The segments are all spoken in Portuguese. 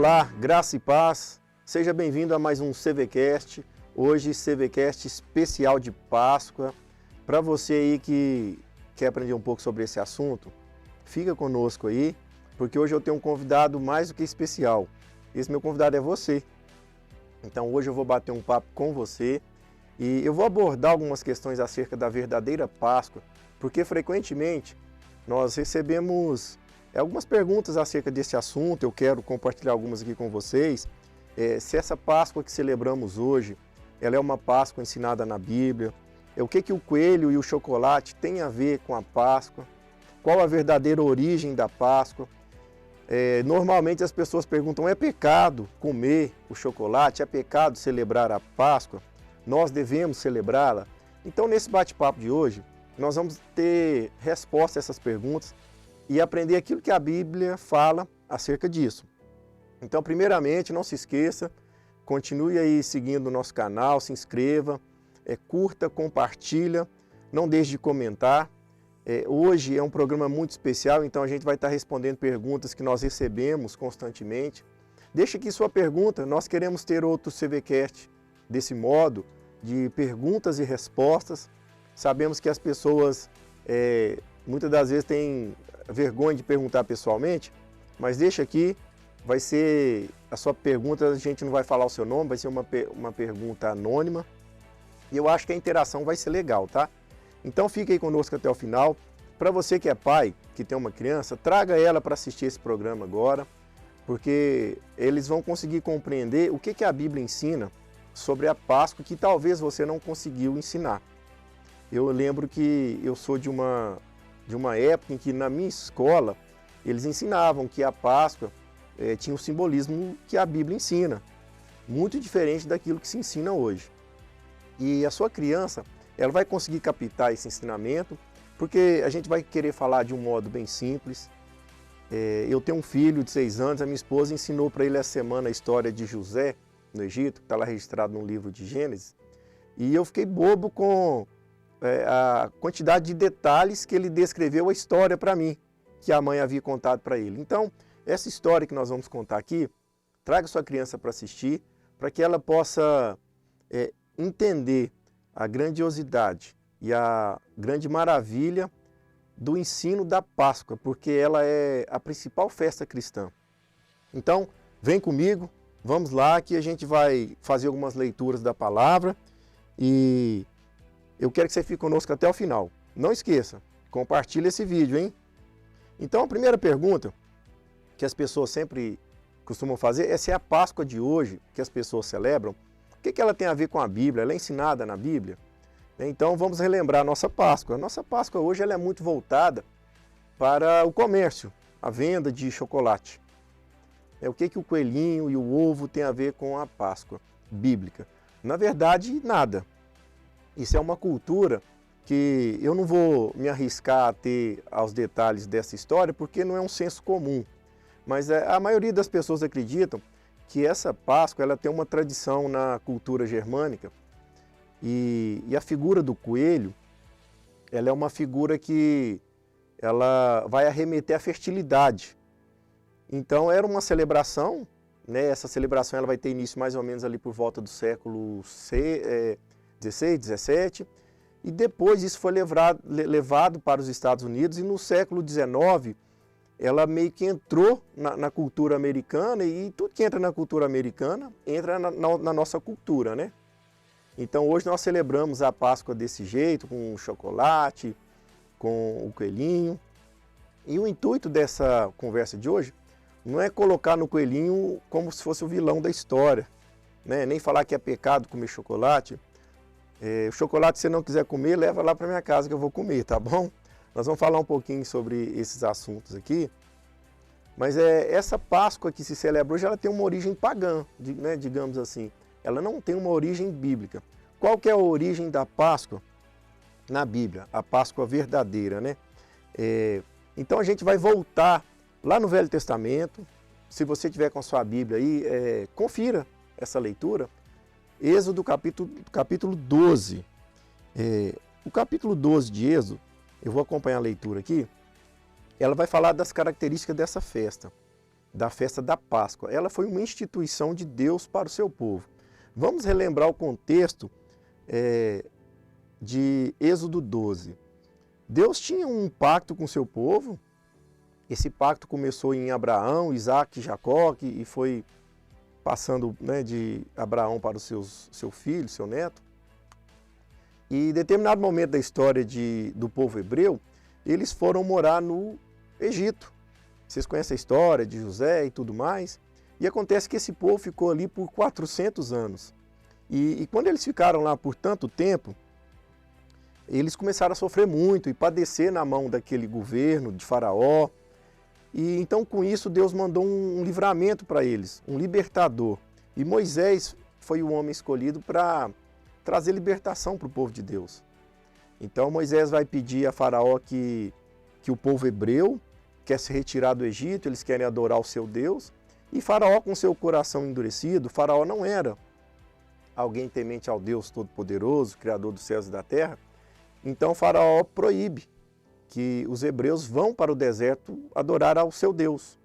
Olá, graça e paz, seja bem-vindo a mais um CVCast, hoje CVCast especial de Páscoa. Para você aí que quer aprender um pouco sobre esse assunto, fica conosco aí, porque hoje eu tenho um convidado mais do que especial. Esse meu convidado é você. Então hoje eu vou bater um papo com você e eu vou abordar algumas questões acerca da verdadeira Páscoa, porque frequentemente nós recebemos algumas perguntas acerca desse assunto. Eu quero compartilhar algumas aqui com vocês. Se essa Páscoa que celebramos hoje, ela é uma Páscoa ensinada na Bíblia, o que o coelho e o chocolate têm a ver com a Páscoa, qual a verdadeira origem da Páscoa. Normalmente as pessoas perguntam, é pecado comer o chocolate? É pecado celebrar a Páscoa? Nós devemos celebrá-la? Então nesse bate-papo de hoje, nós vamos ter resposta a essas perguntas e aprender aquilo que a Bíblia fala acerca disso. Então, primeiramente, não se esqueça, continue aí seguindo o nosso canal, se inscreva, curta, compartilha, não deixe de comentar. Hoje é um programa muito especial, então a gente vai estar respondendo perguntas que nós recebemos constantemente. Deixe aqui sua pergunta, nós queremos ter outro CVCast desse modo, de perguntas e respostas. Sabemos que as pessoas muitas das vezes têm vergonha de perguntar pessoalmente, mas deixa aqui, vai ser a sua pergunta, a gente não vai falar o seu nome, vai ser uma pergunta anônima e eu acho que a interação vai ser legal, tá? Então fique aí conosco até o final. Para você que é pai, que tem uma criança, traga ela para assistir esse programa agora, porque eles vão conseguir compreender o que a Bíblia ensina sobre a Páscoa que talvez você não conseguiu ensinar. Eu lembro que eu sou de uma época em que na minha escola eles ensinavam que a Páscoa tinha o simbolismo que a Bíblia ensina, muito diferente daquilo que se ensina hoje. E a sua criança, ela vai conseguir captar esse ensinamento, porque a gente vai querer falar de um modo bem simples. Eu tenho um filho de 6 anos, a minha esposa ensinou para ele essa semana a história de José no Egito, que está lá registrado no livro de Gênesis, e eu fiquei bobo com a quantidade de detalhes que ele descreveu a história para mim, que a mãe havia contado para ele. Então, essa história que nós vamos contar aqui, traga sua criança para assistir, para que ela possa entender a grandiosidade e a grande maravilha do ensino da Páscoa, porque ela é a principal festa cristã. Então, vem comigo, vamos lá que a gente vai fazer algumas leituras da palavra e eu quero que você fique conosco até o final. Não esqueça, compartilhe esse vídeo, hein? Então a primeira pergunta que as pessoas sempre costumam fazer é se a Páscoa de hoje, que as pessoas celebram, o que ela tem a ver com a Bíblia? Ela é ensinada na Bíblia? Então vamos relembrar a nossa Páscoa. A nossa Páscoa hoje ela é muito voltada para o comércio, a venda de chocolate. O que o coelhinho e o ovo tem a ver com a Páscoa bíblica? Na verdade, nada. Isso é uma cultura que eu não vou me arriscar a ter aos detalhes dessa história, porque não é um senso comum. Mas a maioria das pessoas acreditam que essa Páscoa ela tem uma tradição na cultura germânica e a figura do coelho ela é uma figura que ela vai arremeter à fertilidade. Então era uma celebração, né? Essa celebração ela vai ter início mais ou menos ali por volta do século 16, 17, e depois isso foi levado para os Estados Unidos e no século 19 ela meio que entrou na cultura americana e tudo que entra na cultura americana entra na nossa cultura, né? Então hoje nós celebramos a Páscoa desse jeito, com o chocolate, com o coelhinho. E o intuito dessa conversa de hoje não é colocar no coelhinho como se fosse o vilão da história, né? Nem falar que é pecado comer chocolate. O chocolate, se você não quiser comer, leva lá para minha casa que eu vou comer, tá bom? Nós vamos falar um pouquinho sobre esses assuntos aqui. Mas essa Páscoa que se celebra hoje, ela tem uma origem pagã, né, digamos assim. Ela não tem uma origem bíblica. Qual que é a origem da Páscoa na Bíblia? A Páscoa verdadeira, né? Então a gente vai voltar lá no Velho Testamento. Se você tiver com a sua Bíblia aí, confira essa leitura. Êxodo capítulo 12. O capítulo 12 de Êxodo, eu vou acompanhar a leitura aqui, ela vai falar das características dessa festa. da festa da Páscoa. Ela foi uma instituição de Deus para o seu povo. Vamos relembrar o contexto de Êxodo 12. Deus tinha um pacto com o seu povo. Esse pacto começou em Abraão, Isaac e Jacó, e foi passando, né, de Abraão para o seu filho, seu neto. E em determinado momento da história do povo hebreu, eles foram morar no Egito. Vocês conhecem a história de José e tudo mais. E acontece que esse povo ficou ali por 400 anos. E quando eles ficaram lá por tanto tempo, eles começaram a sofrer muito e padecer na mão daquele governo de Faraó. E então com isso Deus mandou um livramento para eles, um libertador. E Moisés foi o homem escolhido para trazer libertação para o povo de Deus. Então Moisés vai pedir a Faraó que o povo hebreu quer se retirar do Egito, eles querem adorar o seu Deus. E Faraó, com seu coração endurecido, Faraó não era alguém temente ao Deus Todo-Poderoso, Criador dos céus e da terra. Então Faraó proíbe que os hebreus vão para o deserto adorar ao seu Deus.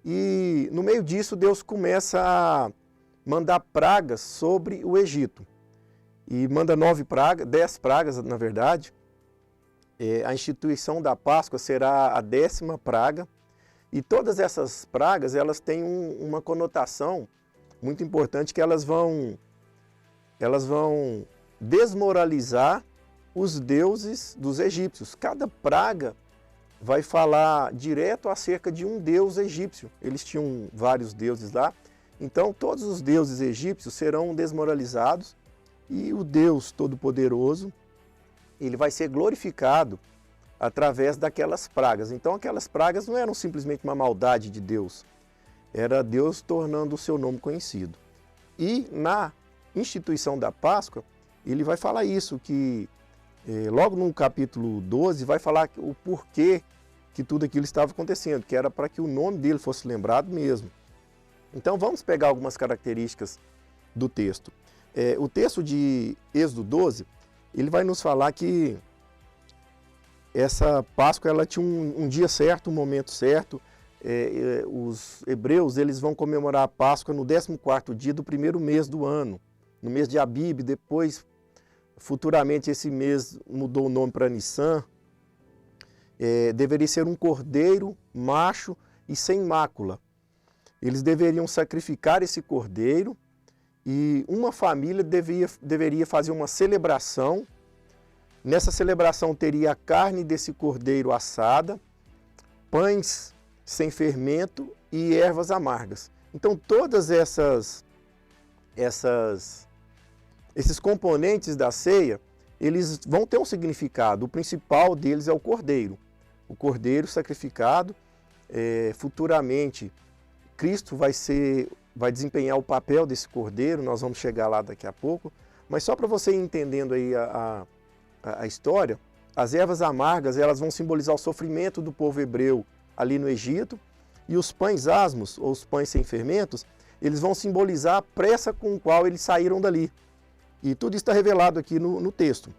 E no meio disso Deus começa a mandar pragas sobre o Egito. E manda 10 pragas, na verdade. A instituição da Páscoa será a 10ª praga. E todas essas pragas, elas têm uma conotação muito importante, que elas vão desmoralizar os deuses dos egípcios. Cada praga vai falar direto acerca de um deus egípcio. Eles tinham vários deuses lá. Então todos os deuses egípcios serão desmoralizados e o Deus Todo-Poderoso, ele vai ser glorificado através daquelas pragas. Então aquelas pragas não eram simplesmente uma maldade de Deus, era Deus tornando o seu nome conhecido. E na instituição da Páscoa, ele vai falar isso, que logo no capítulo 12 vai falar o porquê que tudo aquilo estava acontecendo, que era para que o nome dele fosse lembrado mesmo. Então vamos pegar algumas características do texto. O texto de Êxodo 12, ele vai nos falar que essa Páscoa ela tinha um dia certo, um momento certo. Os hebreus eles vão comemorar a Páscoa no 14º dia do primeiro mês do ano, no mês de Abib. Depois, futuramente, esse mês mudou o nome para Nissan. Deveria ser um cordeiro macho e sem mácula. Eles deveriam sacrificar esse cordeiro e uma família deveria fazer uma celebração. Nessa celebração teria a carne desse cordeiro assada, pães sem fermento e ervas amargas. Então todas esses componentes da ceia, eles vão ter um significado. O principal deles é o cordeiro. O cordeiro sacrificado. Futuramente, Cristo vai desempenhar o papel desse cordeiro, nós vamos chegar lá daqui a pouco. Mas só para você ir entendendo aí a história, as ervas amargas elas vão simbolizar o sofrimento do povo hebreu ali no Egito, e os pães asmos, ou os pães sem fermentos, eles vão simbolizar a pressa com a qual eles saíram dali. E tudo isso está revelado aqui no texto.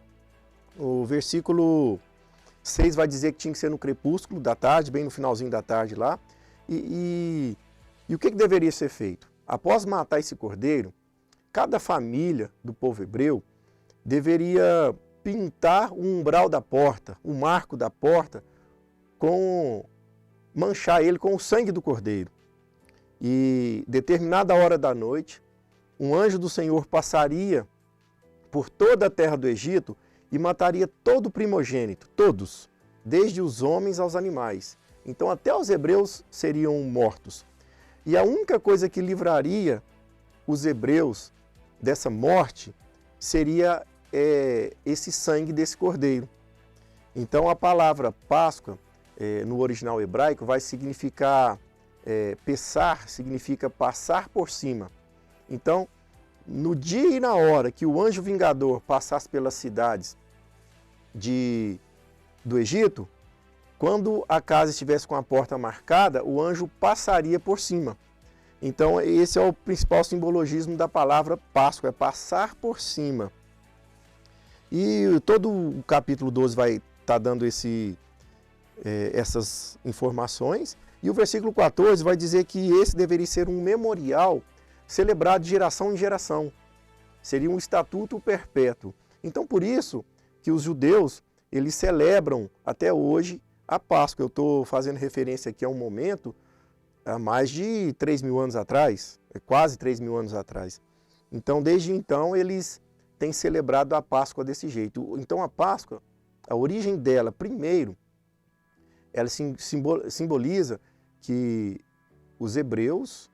O versículo 6 vai dizer que tinha que ser no crepúsculo da tarde, bem no finalzinho da tarde lá. E o que deveria ser feito? Após matar esse cordeiro, cada família do povo hebreu deveria pintar o umbral da porta, o marco da porta, manchar ele com o sangue do cordeiro. E determinada hora da noite, um anjo do Senhor passaria por toda a terra do Egito e mataria todo o primogênito, todos, desde os homens aos animais. Então até os hebreus seriam mortos. E a única coisa que livraria os hebreus dessa morte seria esse sangue desse cordeiro. Então a palavra Páscoa, no original hebraico, vai significar, pessar significa passar por cima. Então, no dia e na hora que o anjo vingador passasse pelas cidades do Egito, quando a casa estivesse com a porta marcada, o anjo passaria por cima. Então, esse é o principal simbologismo da palavra Páscoa, é passar por cima. E todo o capítulo 12 vai estar dando essas informações. E o versículo 14 vai dizer que esse deveria ser um memorial celebrado de geração em geração. Seria um estatuto perpétuo. Então, por isso que os judeus, eles celebram até hoje a Páscoa. Eu estou fazendo referência aqui a um momento, há mais de 3.000 anos atrás, quase 3.000 anos atrás. Então, desde então, eles têm celebrado a Páscoa desse jeito. Então, a Páscoa, a origem dela, primeiro, ela simboliza que os hebreus,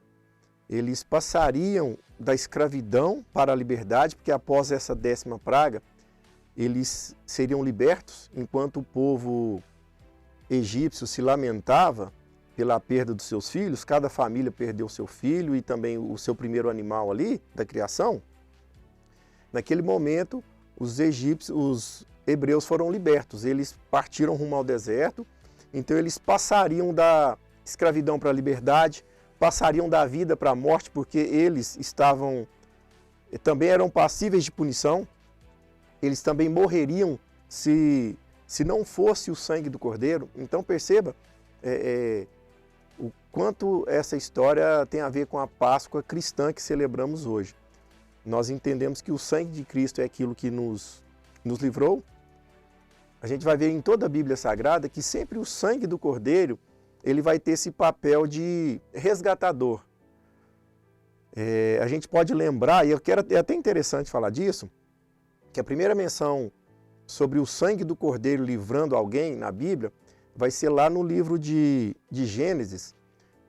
eles passariam da escravidão para a liberdade, porque após essa 10ª praga, eles seriam libertos, enquanto o povo egípcio se lamentava pela perda dos seus filhos, cada família perdeu seu filho e também o seu primeiro animal ali, da criação. Naquele momento, os hebreus foram libertos, eles partiram rumo ao deserto, então eles passariam da escravidão para a liberdade, passariam da vida para a morte, porque eles também eram passíveis de punição, eles também morreriam se não fosse o sangue do Cordeiro. Então perceba o quanto essa história tem a ver com a Páscoa cristã que celebramos hoje. Nós entendemos que o sangue de Cristo é aquilo que nos livrou. A gente vai ver em toda a Bíblia Sagrada que sempre o sangue do Cordeiro, ele vai ter esse papel de resgatador. A gente pode lembrar, e é até interessante falar disso, que a primeira menção sobre o sangue do Cordeiro livrando alguém na Bíblia vai ser lá no livro de Gênesis,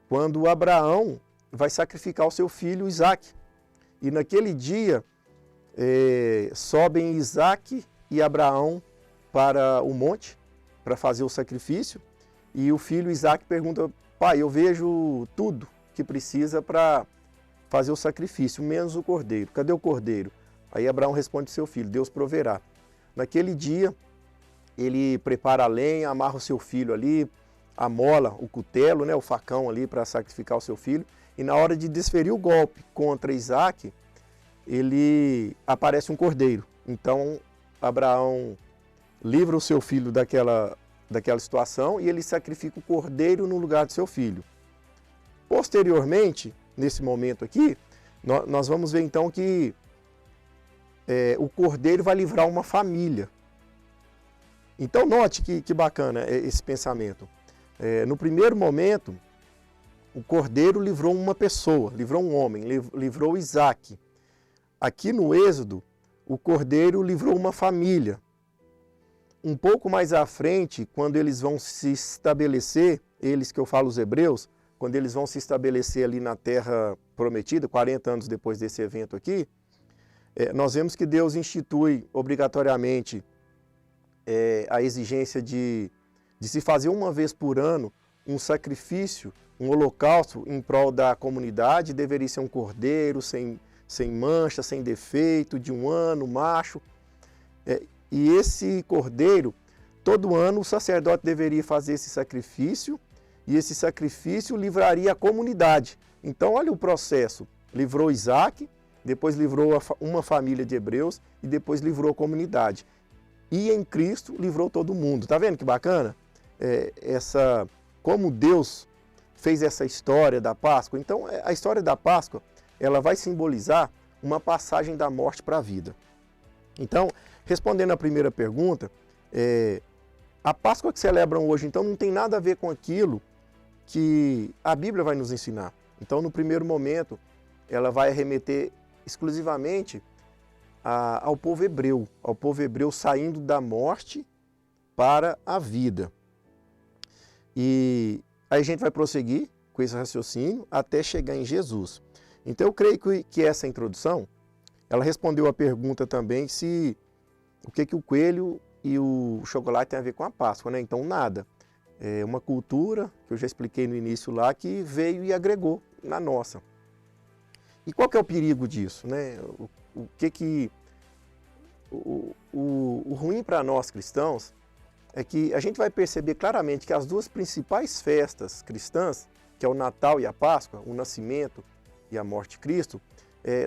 quando Abraão vai sacrificar o seu filho Isaque. E naquele dia sobem Isaque e Abraão para o monte para fazer o sacrifício. E o filho Isaque pergunta: pai, eu vejo tudo que precisa para fazer o sacrifício, menos o cordeiro. Cadê o cordeiro? Aí Abraão responde ao seu filho: Deus proverá. Naquele dia, ele prepara a lenha, amarra o seu filho ali, amola o cutelo, o facão ali para sacrificar o seu filho. E na hora de desferir o golpe contra Isaque, aparece um cordeiro. Então, Abraão livra o seu filho daquela situação e ele sacrifica o cordeiro no lugar do seu filho. Posteriormente, nesse momento aqui, nós vamos ver então que o cordeiro vai livrar uma família. Então note que bacana esse pensamento. No primeiro momento, o cordeiro livrou uma pessoa, livrou um homem, livrou Isaque. Aqui no Êxodo, o cordeiro livrou uma família. Um pouco mais à frente, quando eles vão se estabelecer, eles que eu falo os hebreus, quando eles vão se estabelecer ali na terra prometida, 40 anos depois desse evento aqui, nós vemos que Deus institui obrigatoriamente a exigência de se fazer uma vez por ano um sacrifício, um holocausto em prol da comunidade. Deveria ser um cordeiro sem mancha, sem defeito, de 1 ano, macho. E esse cordeiro, todo ano o sacerdote deveria fazer esse sacrifício, e esse sacrifício livraria a comunidade. Então olha o processo: livrou Isaque, depois livrou uma família de hebreus e depois livrou a comunidade. E em Cristo livrou todo mundo. Tá vendo que bacana? Como Deus fez essa história da Páscoa. Então a história da Páscoa, ela vai simbolizar uma passagem da morte para a vida. Então, respondendo à primeira pergunta, a Páscoa que celebram hoje, então, não tem nada a ver com aquilo que a Bíblia vai nos ensinar. Então, no primeiro momento, ela vai remeter exclusivamente ao povo hebreu saindo da morte para a vida. E aí a gente vai prosseguir com esse raciocínio até chegar em Jesus. Então, eu creio que essa introdução, ela respondeu a pergunta também o que o coelho e o chocolate têm a ver com a Páscoa, né? Então, nada. É uma cultura, que eu já expliquei no início lá, que veio e agregou na nossa. E qual que é o perigo disso, né? O ruim para nós cristãos é que a gente vai perceber claramente que as duas principais festas cristãs, que é o Natal e a Páscoa, o nascimento e a morte de Cristo,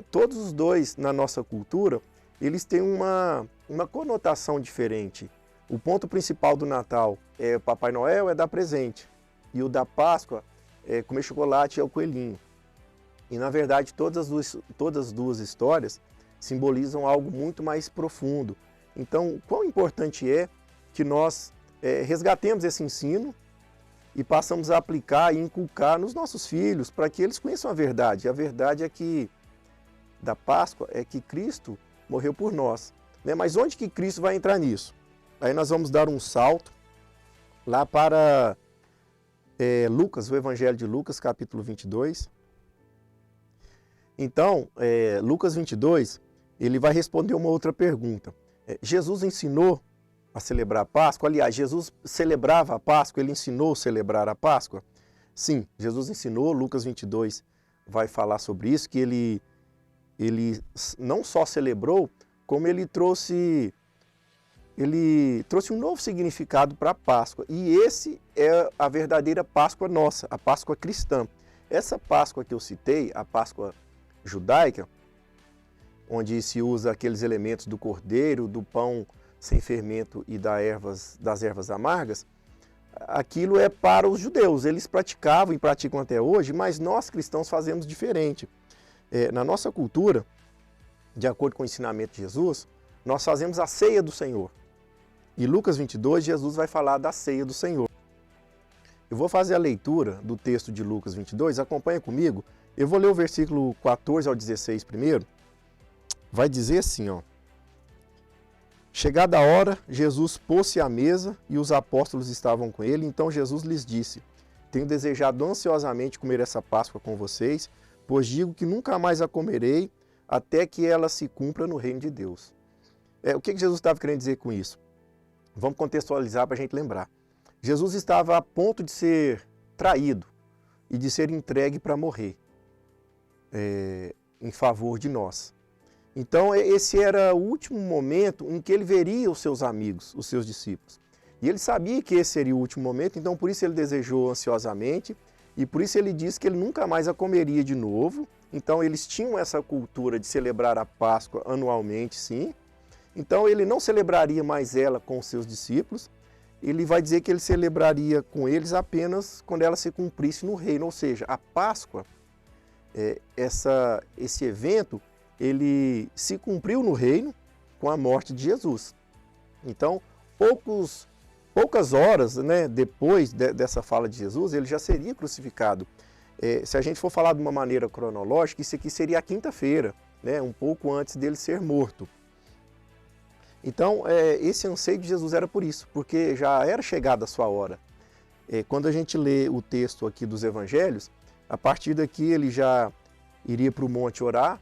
todos os dois na nossa cultura, eles têm uma conotação diferente. O ponto principal do Natal é o Papai Noel, é dar presente. e o da Páscoa, comer chocolate é o coelhinho. E na verdade todas as duas histórias simbolizam algo muito mais profundo. Então, quão importante é que nós resgatemos esse ensino e passamos a aplicar e inculcar nos nossos filhos, para que eles conheçam a verdade. A verdade é que, da Páscoa, é que Cristo morreu por nós. Né? Mas onde que Cristo vai entrar nisso? Aí nós vamos dar um salto lá para Lucas, o Evangelho de Lucas, capítulo 22. Então, Lucas 22, ele vai responder uma outra pergunta. Jesus ensinou a celebrar a Páscoa? Aliás, Jesus celebrava a Páscoa, ele ensinou a celebrar a Páscoa? Sim, Jesus ensinou, Lucas 22 vai falar sobre isso, que ele não só celebrou, como ele trouxe um novo significado para a Páscoa. E esse é a verdadeira Páscoa nossa, a Páscoa cristã. Essa Páscoa que eu citei, a Páscoa judaica, onde se usa aqueles elementos do cordeiro, do pão sem fermento e das ervas amargas, aquilo é para os judeus. Eles praticavam e praticam até hoje, mas nós cristãos fazemos diferente. Na nossa cultura, de acordo com o ensinamento de Jesus, nós fazemos a ceia do Senhor. E Lucas 22, Jesus vai falar da ceia do Senhor. Eu vou fazer a leitura do texto de Lucas 22, acompanha comigo. Eu vou ler o versículo 14 ao 16 primeiro. Vai dizer assim, ó. Chegada a hora, Jesus pôs-se à mesa e os apóstolos estavam com ele. Então Jesus lhes disse: tenho desejado ansiosamente comer essa Páscoa com vocês, pois digo que nunca mais a comerei até que ela se cumpra no reino de Deus. O que Jesus estava querendo dizer com isso? Vamos contextualizar para a gente lembrar. Jesus estava a ponto de ser traído e de ser entregue para morrer em favor de nós. Então, esse era o último momento em que ele veria os seus amigos, os seus discípulos. E ele sabia que esse seria o último momento, então por isso ele desejou ansiosamente, e por isso ele disse que ele nunca mais a comeria de novo. Então, eles tinham essa cultura de celebrar a Páscoa anualmente, sim. Então, ele não celebraria mais ela com os seus discípulos, ele vai dizer que ele celebraria com eles apenas quando ela se cumprisse no reino. Ou seja, a Páscoa, esse evento, ele se cumpriu no reino com a morte de Jesus. Então, poucas horas, né, depois dessa fala de Jesus, ele já seria crucificado. Se a gente for falar de uma maneira cronológica, isso aqui seria a quinta-feira, né, um pouco antes dele ser morto. Então, esse anseio de Jesus era por isso, porque já era chegada a sua hora. Quando a gente lê o texto aqui dos evangelhos, a partir daqui ele já iria para o monte orar,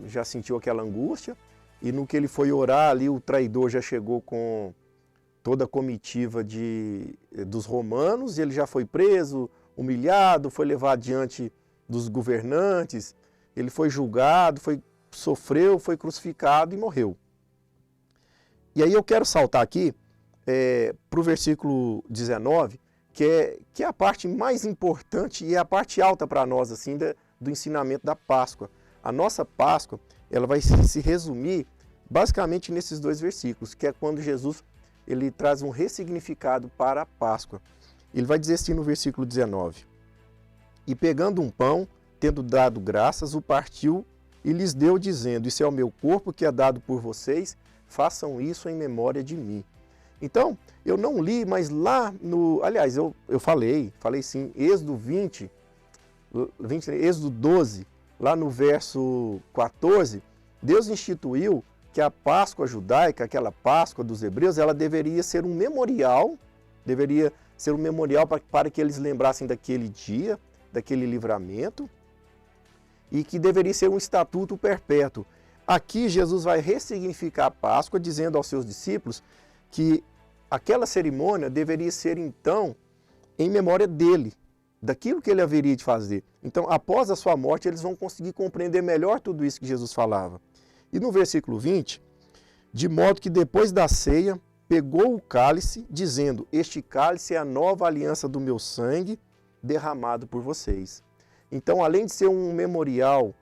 já sentiu aquela angústia, e no que ele foi orar ali, o traidor já chegou com toda a comitiva dos romanos, e ele já foi preso, humilhado, foi levado diante dos governantes, ele foi julgado, sofreu, foi crucificado e morreu. E aí eu quero saltar aqui para o versículo 19, que é a parte mais importante e é a parte alta para nós assim, do ensinamento da Páscoa. A nossa Páscoa, ela vai se resumir basicamente nesses dois versículos, que é quando Jesus ele traz um ressignificado para a Páscoa. Ele vai dizer assim no versículo 19: e pegando um pão, tendo dado graças, o partiu e lhes deu, dizendo: isso é o meu corpo que é dado por vocês, façam isso em memória de mim. Então, eu não li, mas lá no... Aliás, eu falei sim, Êxodo 12, lá no verso 14, Deus instituiu que a Páscoa judaica, aquela Páscoa dos hebreus, ela deveria ser um memorial, para que eles lembrassem daquele dia, daquele livramento, e que deveria ser um estatuto perpétuo. Aqui Jesus vai ressignificar a Páscoa, dizendo aos seus discípulos que aquela cerimônia deveria ser então em memória dele, daquilo que ele haveria de fazer. Então, após a sua morte, eles vão conseguir compreender melhor tudo isso que Jesus falava. E no versículo 20, de modo que depois da ceia, pegou o cálice, dizendo: este cálice é a nova aliança do meu sangue, derramado por vocês. Então, além de ser um memorial,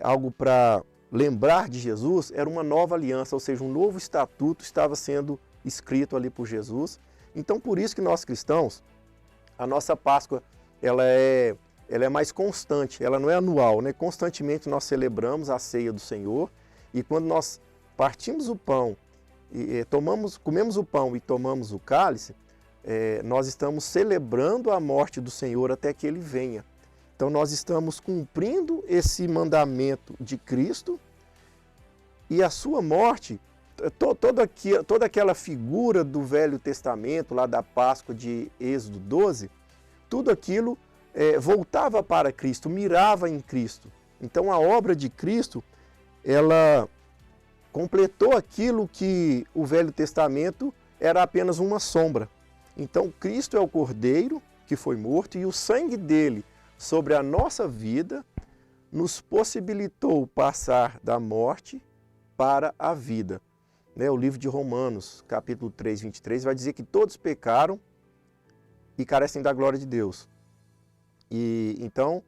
algo para lembrar de Jesus, era uma nova aliança, ou seja, um novo estatuto estava sendo escrito ali por Jesus. Então, por isso que nós cristãos, A nossa Páscoa, ela é mais constante, ela não é anual, né? Constantemente nós celebramos a ceia do Senhor, e quando nós partimos o pão, comemos o pão e tomamos o cálice, nós estamos celebrando a morte do Senhor até que Ele venha. Então nós estamos cumprindo esse mandamento de Cristo, e a sua morte, toda aquela figura do Velho Testamento, lá da Páscoa de Êxodo 12, tudo aquilo voltava para Cristo, mirava em Cristo. Então a obra de Cristo, ela completou aquilo que o Velho Testamento era apenas uma sombra. Então Cristo é o Cordeiro que foi morto, e o sangue dele sobre a nossa vida nos possibilitou passar da morte para a vida. O livro de Romanos, capítulo 3, 23, vai dizer que todos pecaram e carecem da glória de Deus. E então,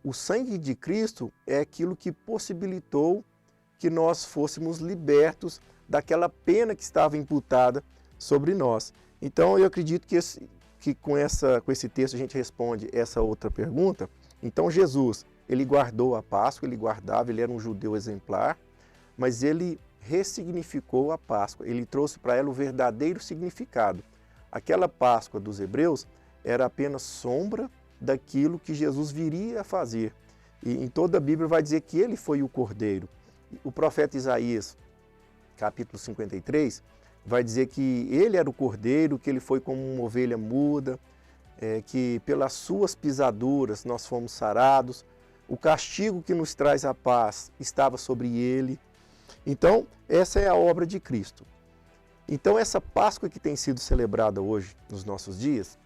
o sangue de Cristo é aquilo que possibilitou que nós fôssemos libertos daquela pena que estava imputada sobre nós. Então, eu acredito que com esse texto a gente responde essa outra pergunta. Então, Jesus, ele guardou a Páscoa, ele era um judeu exemplar, mas ele ressignificou a Páscoa, ele trouxe para ela o verdadeiro significado. Aquela Páscoa dos hebreus era apenas sombra daquilo que Jesus viria a fazer. E em toda a Bíblia vai dizer que ele foi o Cordeiro. O profeta Isaías, capítulo 53, vai dizer que ele era o Cordeiro, que ele foi como uma ovelha muda, que pelas suas pisaduras nós fomos sarados, o castigo que nos traz a paz estava sobre ele. Então, essa é a obra de Cristo. Então, essa Páscoa que tem sido celebrada hoje, nos nossos dias,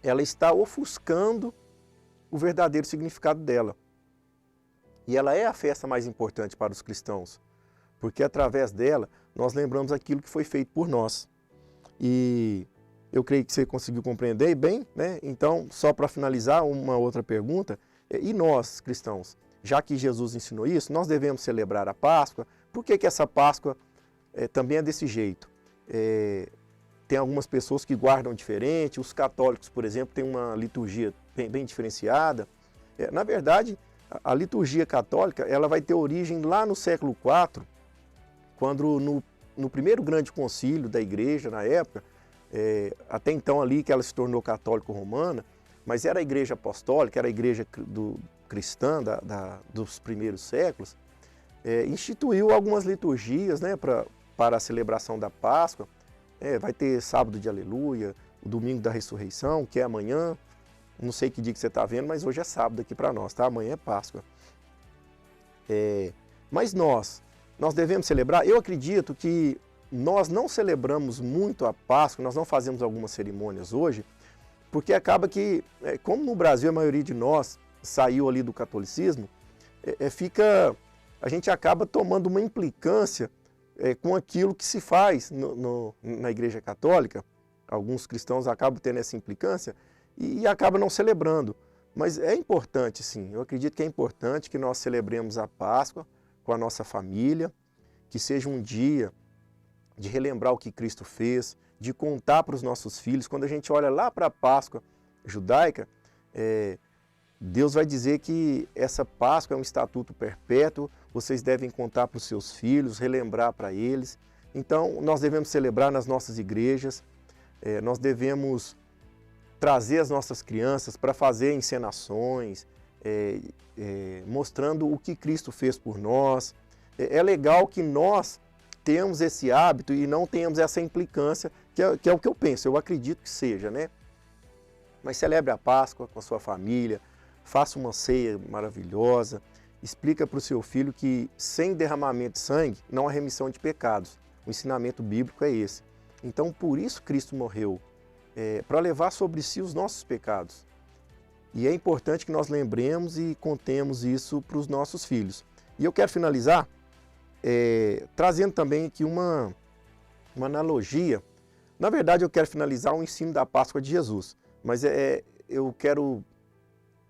ela está ofuscando o verdadeiro significado dela. E ela é a festa mais importante para os cristãos, porque através dela nós lembramos aquilo que foi feito por nós. E eu creio que você conseguiu compreender bem, né? Então, só para finalizar, uma outra pergunta. E nós, cristãos, já que Jesus ensinou isso, nós devemos celebrar a Páscoa. Por que essa Páscoa também é desse jeito? Tem algumas pessoas que guardam diferente, os católicos, por exemplo, têm uma liturgia bem diferenciada. Na verdade, a liturgia católica ela vai ter origem lá no século IV, quando no primeiro grande concílio da igreja, na época, até então ali que ela se tornou católico-romana, mas era a igreja apostólica, era a igreja cristã dos primeiros séculos, instituiu algumas liturgias, né, para a celebração da Páscoa. Vai ter sábado de aleluia, o domingo da ressurreição, que é amanhã. Não sei que dia que você está vendo, mas hoje é sábado aqui para nós, tá? Amanhã é Páscoa. Mas nós devemos celebrar. Eu acredito que nós não celebramos muito a Páscoa, nós não fazemos algumas cerimônias hoje, porque acaba que, como no Brasil a maioria de nós saiu ali do catolicismo, a gente acaba tomando uma implicância com aquilo que se faz na Igreja Católica. Alguns cristãos acabam tendo essa implicância e acabam não celebrando. Mas é importante, sim, eu acredito que é importante que nós celebremos a Páscoa com a nossa família, que seja um dia de relembrar o que Cristo fez, de contar para os nossos filhos. Quando a gente olha lá para a Páscoa judaica, Deus vai dizer que essa Páscoa é um estatuto perpétuo, vocês devem contar para os seus filhos, relembrar para eles. Então, nós devemos celebrar nas nossas igrejas, nós devemos trazer as nossas crianças para fazer encenações, mostrando o que Cristo fez por nós. É legal que nós temos esse hábito e não tenhamos essa implicância, que é o que eu penso, eu acredito que seja, né? Mas celebre a Páscoa com a sua família, faça uma ceia maravilhosa, explica para o seu filho que sem derramamento de sangue não há remissão de pecados. O ensinamento bíblico é esse. Então, por isso Cristo morreu, para levar sobre si os nossos pecados. E é importante que nós lembremos e contemos isso para os nossos filhos. E eu quero finalizar trazendo também aqui uma analogia. Na verdade, eu quero finalizar o ensino da Páscoa de Jesus, mas eu quero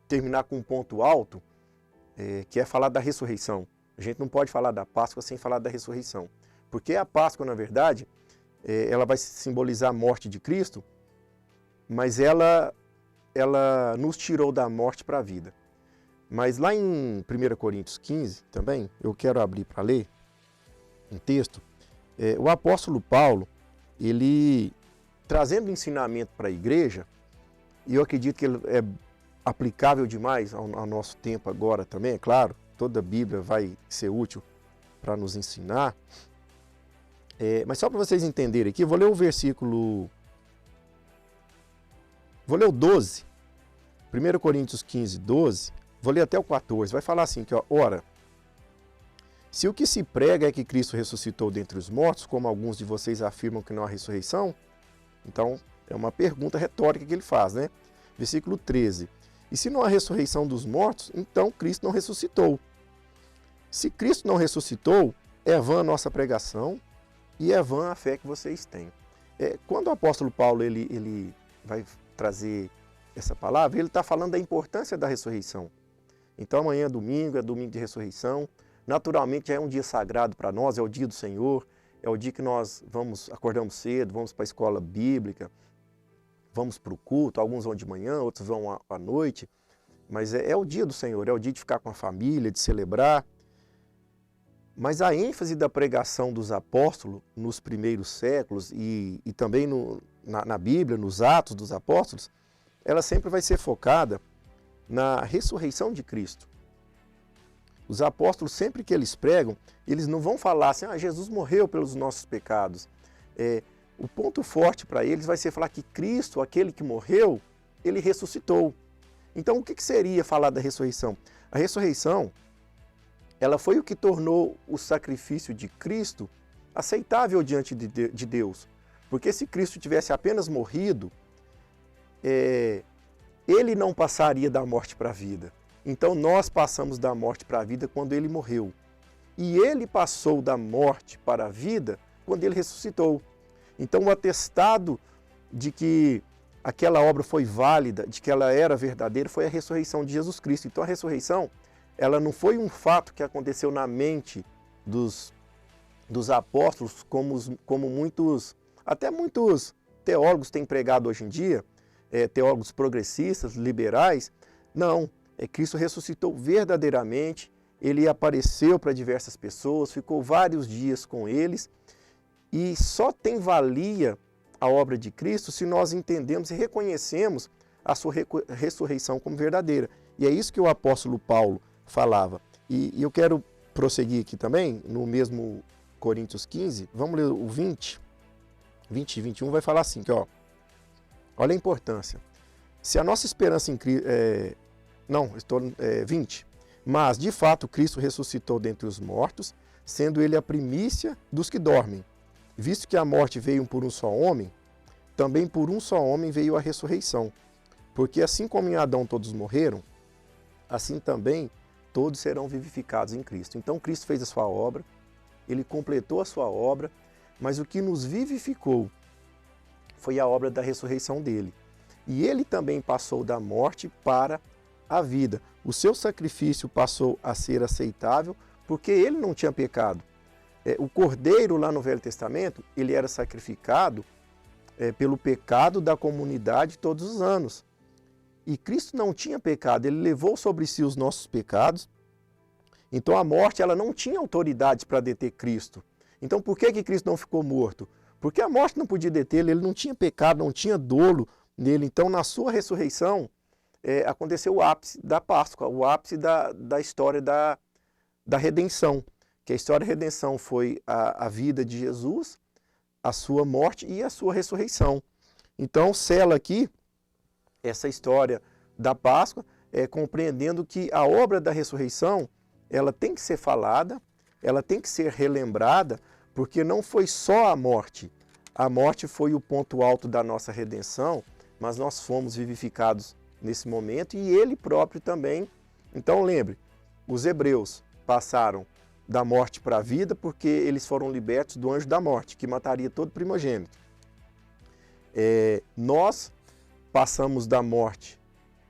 terminar com um ponto alto, que é falar da ressurreição. A gente não pode falar da Páscoa sem falar da ressurreição, porque a Páscoa, na verdade, ela vai simbolizar a morte de Cristo, mas ela nos tirou da morte para a vida. Mas lá em 1 Coríntios 15, também, eu quero abrir para ler um texto, o apóstolo Paulo, ele trazendo ensinamento para a igreja, e eu acredito que ele é aplicável demais ao nosso tempo agora também, é claro, toda a Bíblia vai ser útil para nos ensinar, mas só para vocês entenderem aqui, eu vou ler o versículo, vou ler o 12, 1 Coríntios 15, 12, vou ler até o 14, vai falar assim, que, ó, ora, se o que se prega é que Cristo ressuscitou dentre os mortos, como alguns de vocês afirmam que não há ressurreição, então é uma pergunta retórica que ele faz, né? Versículo 13, e se não há ressurreição dos mortos, então Cristo não ressuscitou. Se Cristo não ressuscitou, é vã a nossa pregação e é vã a fé que vocês têm. Quando o apóstolo Paulo ele vai trazer essa palavra, ele está falando da importância da ressurreição. Então amanhã é domingo de ressurreição, naturalmente já é um dia sagrado para nós, é o dia do Senhor, é o dia que nós acordamos cedo, vamos para a escola bíblica, vamos para o culto, alguns vão de manhã, outros vão à noite, mas é o dia do Senhor, é o dia de ficar com a família, de celebrar. Mas a ênfase da pregação dos apóstolos nos primeiros séculos e também na Bíblia, nos Atos dos Apóstolos, ela sempre vai ser focada na ressurreição de Cristo. Os apóstolos, sempre que eles pregam, eles não vão falar assim, Jesus morreu pelos nossos pecados. O ponto forte para eles vai ser falar que Cristo, aquele que morreu, ele ressuscitou. Então, o que seria falar da ressurreição? A ressurreição, ela foi o que tornou o sacrifício de Cristo aceitável diante de Deus. Porque se Cristo tivesse apenas morrido, ele não passaria da morte para a vida. Então nós passamos da morte para a vida quando ele morreu. E ele passou da morte para a vida quando ele ressuscitou. Então o atestado de que aquela obra foi válida, de que ela era verdadeira, foi a ressurreição de Jesus Cristo. Então a ressurreição, ela não foi um fato que aconteceu na mente dos apóstolos, como muitos teólogos têm pregado hoje em dia, teólogos progressistas, liberais. Não, Cristo ressuscitou verdadeiramente, ele apareceu para diversas pessoas, ficou vários dias com eles, e só tem valia a obra de Cristo se nós entendemos e reconhecemos a sua ressurreição como verdadeira. E é isso que o apóstolo Paulo falava. E eu quero prosseguir aqui também, no mesmo Coríntios 15, vamos ler o 20 e 21, vai falar assim, que, ó, olha a importância. Se a nossa esperança em Cristo... 20. Mas, de fato, Cristo ressuscitou dentre os mortos, sendo ele a primícia dos que dormem. Visto que a morte veio por um só homem, também por um só homem veio a ressurreição. Porque assim como em Adão todos morreram, assim também todos serão vivificados em Cristo. Então Cristo fez a sua obra, ele completou a sua obra, mas o que nos vivificou foi a obra da ressurreição dele. E ele também passou da morte para a vida. O seu sacrifício passou a ser aceitável porque ele não tinha pecado. O cordeiro lá no Velho Testamento, ele era sacrificado pelo pecado da comunidade todos os anos. E Cristo não tinha pecado, ele levou sobre si os nossos pecados. Então a morte, ela não tinha autoridade para deter Cristo. Então por que Cristo não ficou morto? Porque a morte não podia detê-lo, ele não tinha pecado, não tinha dolo nele. Então na sua ressurreição aconteceu o ápice da Páscoa, o ápice da história da redenção. Que a história da redenção foi a vida de Jesus, a sua morte e a sua ressurreição. Então sela aqui essa história da Páscoa, compreendendo que a obra da ressurreição, ela tem que ser falada, ela tem que ser relembrada, porque não foi só a morte. A morte foi o ponto alto da nossa redenção, mas nós fomos vivificados nesse momento e ele próprio também. Então lembre, os hebreus passaram da morte para a vida porque eles foram libertos do anjo da morte, que mataria todo primogênito. Nós passamos da morte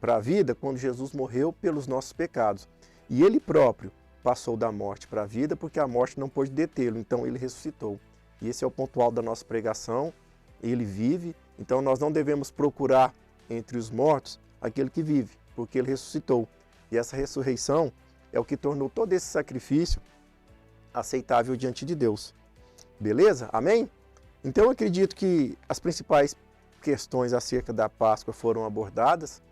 para a vida quando Jesus morreu pelos nossos pecados. E ele próprio passou da morte para a vida porque a morte não pôde detê-lo, então ele ressuscitou. E esse é o ponto alto da nossa pregação. Ele vive, Então nós não devemos procurar entre os mortos aquele que vive, porque ele ressuscitou. E essa ressurreição é o que tornou todo esse sacrifício aceitável diante de Deus. Beleza? Amém? Então eu acredito que as principais questões acerca da Páscoa foram abordadas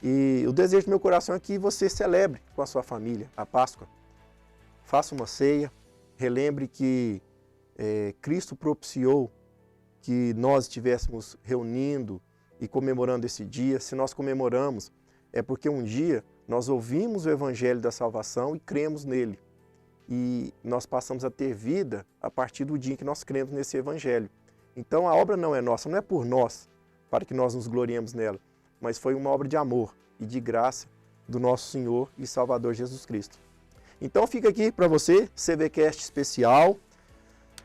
e o desejo do meu coração é que você celebre com a sua família a Páscoa. Faça uma ceia, relembre que Cristo propiciou que nós estivéssemos reunindo e comemorando esse dia. Se nós comemoramos, é porque um dia nós ouvimos o Evangelho da salvação e cremos nele. E nós passamos a ter vida a partir do dia em que nós cremos nesse Evangelho. Então a obra não é nossa, não é por nós, para que nós nos gloriemos nela, mas foi uma obra de amor e de graça do nosso Senhor e Salvador Jesus Cristo. Então fica aqui para você, CVCast especial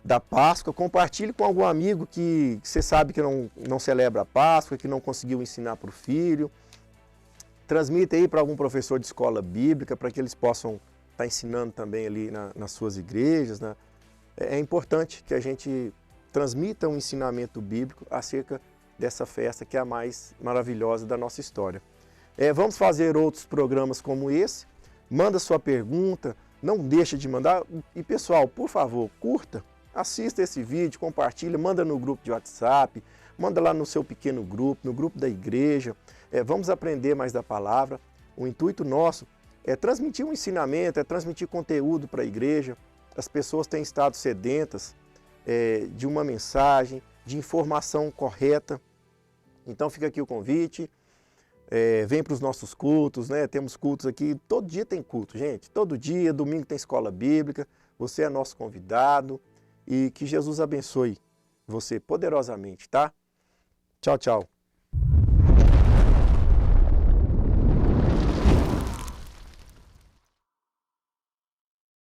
da Páscoa. Compartilhe com algum amigo que você sabe que não celebra a Páscoa, que não conseguiu ensinar para o filho. Transmita aí para algum professor de escola bíblica, para que eles possam estar ensinando também ali nas suas igrejas, né? É importante que a gente transmita um ensinamento bíblico acerca dessa festa que é a mais maravilhosa da nossa história. Vamos fazer outros programas como esse. Manda sua pergunta, não deixa de mandar. E pessoal, por favor, curta, assista esse vídeo, compartilha, manda no grupo de WhatsApp, manda lá no seu pequeno grupo, no grupo da igreja. Vamos aprender mais da palavra. O intuito nosso é transmitir um ensinamento, é transmitir conteúdo para a igreja. As pessoas têm estado sedentas de uma mensagem, de informação correta. Então fica aqui o convite. Vem para os nossos cultos, né? Temos cultos aqui, todo dia tem culto, gente. Todo dia, domingo tem escola bíblica. Você é nosso convidado e que Jesus abençoe você poderosamente, tá? Tchau, tchau.